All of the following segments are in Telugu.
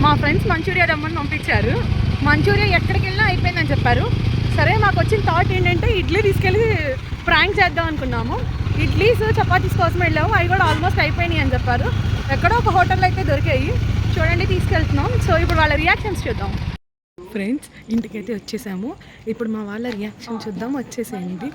మా ఫ్రెండ్స్ మంచూరియా రమ్మని పంపించారు. మంచూరియా ఎక్కడికి వెళ్ళినా అయిపోయిందని చెప్పారు. సరే మాకు వచ్చిన థాట్ ఏంటంటే ఇడ్లీ తీసుకెళ్ళి ప్రాంక్ చేద్దాం అనుకున్నాము. ఇడ్లీస్ చపాతీస్ కోసం వెళ్ళాము, అవి కూడా ఆల్మోస్ట్ అయిపోయినాయి అని చెప్పారు. ఎక్కడో ఒక హోటల్లో అయితే దొరికాయి, చూడండి తీసుకెళ్తున్నాం. సో ఇప్పుడు వాళ్ళ రియాక్షన్స్ చూద్దాం. ఫ్రెండ్స్ ఇంటికైతే వచ్చేసాము. ఇప్పుడు మా వాళ్ళ రియాక్షన్ చూద్దాం. వచ్చేసేయండి.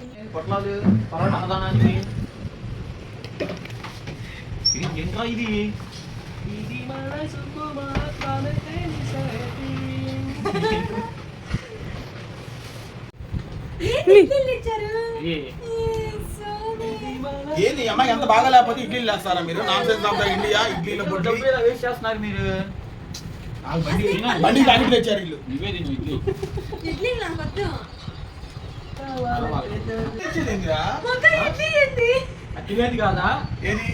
ఏంది అమ్మాయి ఎంత బాగా లేకపోతే ఇడ్లీలు వేస్తారా మీరు? Nonsense of the India. ఇడ్లీలో వేస్ట్ చేస్తున్నారు మీరు. బండి ప్యాకెట్ తెచ్చారు వీళ్ళు. ఇడ్లీ కాదా ఏది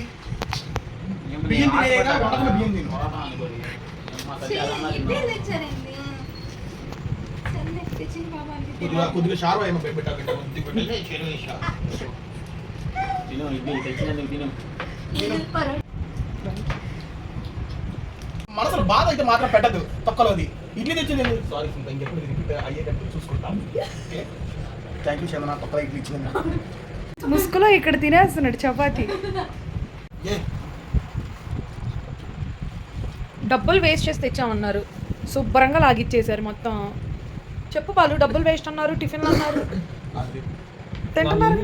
కొద్దిగా షార్వా ఏమో పెట్టాలంటే మనసులో బాధ అయితే మాత్రం పెట్టదు. తొక్కలోది ఇడ్లీ తెచ్చింది. సారీ ఇంకెప్పుడు రిపీట్ అయ్యేటప్పుడు చూసుకుంటాం. థ్యాంక్ యూ చందన, తొక్కలో ఇడ్లీ ఇచ్చింది. ముసుగులో ఇక్కడ తినేస్తున్నాడు చపాతీ. డబ్బులు వేస్ట్ చేసి తెచ్చామన్నారు, శుభ్రంగా లాగిచ్చేసారు మొత్తం. చెప్పు వాళ్ళు డబ్బులు వేస్ట్ అన్నారు, టిఫిన్లు అన్నారు, తింటున్నారు.